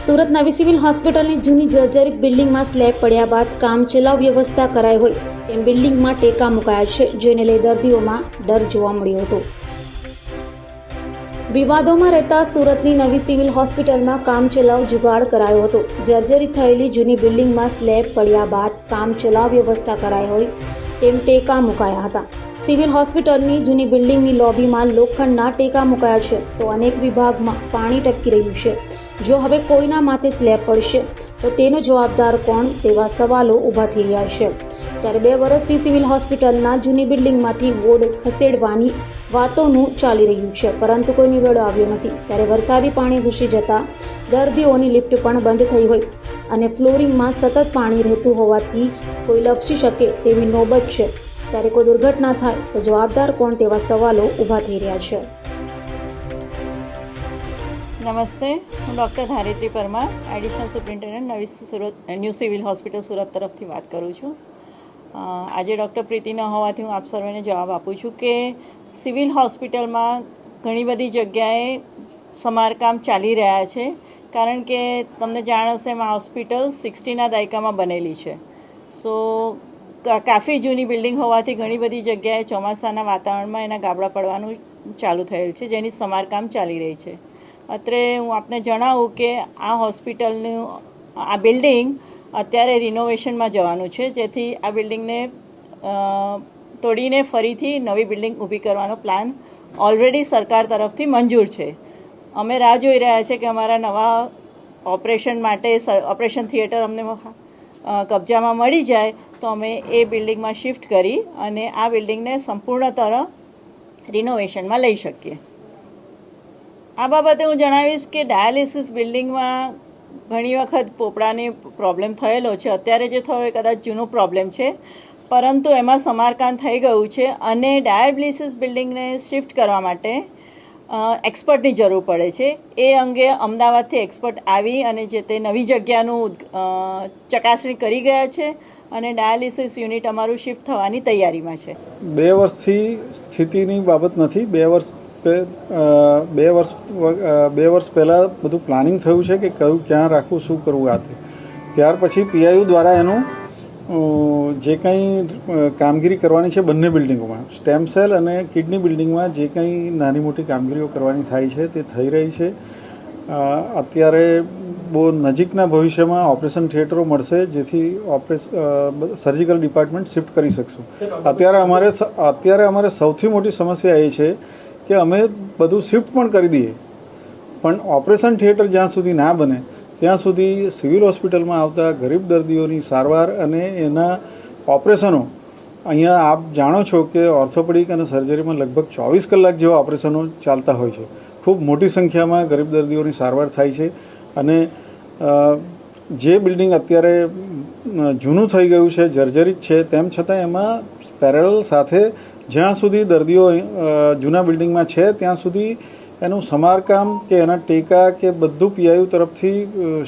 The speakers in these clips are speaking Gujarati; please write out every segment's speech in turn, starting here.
સુરત નવી સિવિલ હોસ્પિટલની જૂની જર્જરિત બિલ્ડિંગમાં સ્લેબ પડ્યા બાદ કામચલાઉ વ્યવસ્થા કરાઈ હોય તેમ બિલ્ડિંગમાં ટેકા મુકાયા છે, જેને લઈ દર્દીઓમાં ડર જોવા મળ્યો હતો। વિવાદોમાં રહેતા સુરતની નવી સિવિલ હોસ્પિટલમાં કામચલાઉ જુગાડ કરાયો હતો। જર્જરિત થયેલી જૂની બિલ્ડિંગમાં સ્લેબ પડ્યા બાદ કામચલાઉ વ્યવસ્થા કરાઈ હોય તેમ ટેકા મુકાયા હતા। સિવિલ હોસ્પિટલની જૂની બિલ્ડિંગની લોબીમાં લોખંડના ટેકા મુકાયા છે, તો અનેક વિભાગમાં પાણી ટપકી રહ્યું છે। જો હવે કોઈના માથે સ્લેબ પડશે તો તેનો જવાબદાર કોણ તેવા સવાલો ઊભા થઈ રહ્યા છે। ત્યારે 2 વર્ષથી સિવિલ હોસ્પિટલના જૂની બિલ્ડિંગમાંથી વોર્ડ ખસેડવાની વાતોનું ચાલી રહ્યું છે, પરંતુ કોઈ નિવેડો આવ્યો નથી। ત્યારે વરસાદી પાણી ઘૂસી જતા દર્દીઓની લિફ્ટ પણ બંધ થઈ હોય અને ફ્લોરિંગમાં સતત પાણી રહેતું હોવાથી કોઈ લપસી શકે તેવી નોબત છે। ત્યારે કોઈ દુર્ઘટના થાય તો જવાબદાર કોણ તેવા સવાલો ઊભા થઈ રહ્યા છે। નમસ્તે, હું doctor Dharitri Parmar, additional superintendent નવી Surat new civil hospital Surat તરફથી વાત કરું છું। આજે ડૉક્ટર પ્રીતિ ન હોવાથી હું આપ સર્વેને જવાબ આપું છું કે સિવિલ હોસ્પિટલમાં ઘણી બધી જગ્યાએ સમારકામ ચાલી રહ્યા છે, કારણ કે તમને જાણ હશે એમાં હોસ્પિટલ 60ના દાયકામાં બનેલી છે। સો કાફી જૂની બિલ્ડિંગ હોવાથી ઘણી બધી જગ્યાએ ચોમાસાના વાતાવરણમાં એના ગાબડા પડવાનું ચાલુ થયેલ છે, જેની સમારકામ ચાલી રહી છે। અત્રે હું આપને જણાવું કે આ હોસ્પિટલનું આ બિલ્ડિંગ અત્યારે રિનોવેશનમાં જવાનું છે, જેથી આ બિલ્ડિંગને તોડીને ફરીથી નવી બિલ્ડિંગ ઊભી કરવાનો પ્લાન ઓલરેડી સરકાર તરફથી મંજૂર છે। અમે રાહ જોઈ રહ્યા છે કે અમારા નવા ઓપરેશન માટે ઓપરેશન થિયેટર અમને કબજામાં મળી જાય તો અમે એ બિલ્ડિંગમાં શિફ્ટ કરી અને આ બિલ્ડિંગને સંપૂર્ણતઃ રિનોવેશનમાં લઈ શકીએ। આ બાબતે હું જણાવીશ કે ડાયાલિસિસ બિલ્ડિંગમાં ઘણી વખત પોપડાની પ્રોબ્લેમ થયેલો છે। અત્યારે જે થયો એ કદાચ જૂનો પ્રોબ્લેમ છે, પરંતુ એમાં સમારકામ થઈ ગયું છે અને ડાયાલિસિસ બિલ્ડિંગને શિફ્ટ કરવા માટે એક્સપર્ટની જરૂર પડે છે। એ અંગે અમદાવાદથી એક્સપર્ટ આવી અને જે તે નવી જગ્યાનું ચકાસણી કરી ગયા છે અને ડાયાલિસિસ યુનિટ અમારું શિફ્ટ થવાની તૈયારીમાં છે। 2 વર્ષથી સ્થિતિની બાબત નથી। 2 વર્ષ પહેલાં બધું પ્લાનિંગ થયું છે કે કયું ક્યાં રાખવું, શું કરવું આ તે। ત્યાર પછી પીઆઈયુ દ્વારા એનું જે કંઈ કામગીરી કરવાની છે બંને બિલ્ડિંગોમાં, સ્ટેમ સેલ અને કિડની બિલ્ડિંગમાં જે કંઈ નાની મોટી કામગીરીઓ કરવાની થાય છે તે થઈ રહી છે। અત્યારે બહુ નજીકના ભવિષ્યમાં ઓપરેશન થિયેટરો મળશે, જેથી સર્જિકલ ડિપાર્ટમેન્ટ શિફ્ટ કરી શકશું। અત્યારે અમારે સૌથી મોટી સમસ્યા એ છે કે અમે બધું શિફ્ટ પણ કરી દઈએ, પણ ઓપરેશન થિયેટર જ્યાં સુધી ના બને ત્યાં સુધી સિવિલ હોસ્પિટલમાં આવતા ગરીબ દર્દીઓની સારવાર અને એના ઓપરેશનો, અહીંયા આપ જાણો છો કે ઓર્થોપેડિક અને સર્જરીમાં લગભગ 24 કલાક જેવા ઓપરેશનો ચાલતા હોય છે। ખૂબ મોટી સંખ્યામાં ગરીબ દર્દીઓની સારવાર થાય છે અને જે બિલ્ડિંગ અત્યારે જૂનું થઈ ગયું છે, જર્જરિત છે, તેમ છતાં એમાં પેરેલલ સાથે જ્યાં સુધી દર્દીઓ જૂના બિલ્ડિંગમાં છે ત્યાં સુધી એનું સમારકામ કે એના ટેકા કે બધું પીઆઈયુ તરફથી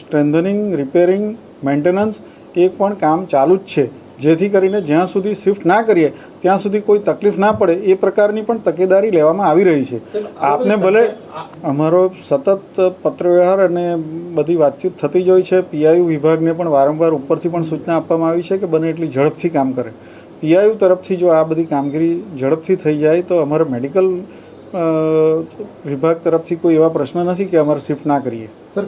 સ્ટ્રેન્થનિંગ, રિપેરિંગ, મેન્ટેનન્સ એ પણ કામ ચાલુ જ છે, જેથી કરીને જ્યાં સુધી શિફ્ટ ના કરીએ ત્યાં સુધી કોઈ તકલીફ ના પડે એ પ્રકારની પણ તકેદારી લેવામાં આવી રહી છે। આપને ભલે અમારો સતત પત્રવ્યવહાર અને બધી વાતચીત થતી જ હોય છે। પીઆઈયુ વિભાગને પણ વારંવાર ઉપરથી પણ સૂચના આપવામાં આવી છે કે બને એટલી ઝડપથી કામ કરે। પીઆઈયુ તરફથી જો આ બધી કામગીરી ઝડપથી થઈ જાય તો અમારા મેડિકલ વિભાગ તરફથી કોઈ એવા પ્રશ્ન નથી કે અમારે શિફ્ટ ના કરીએ।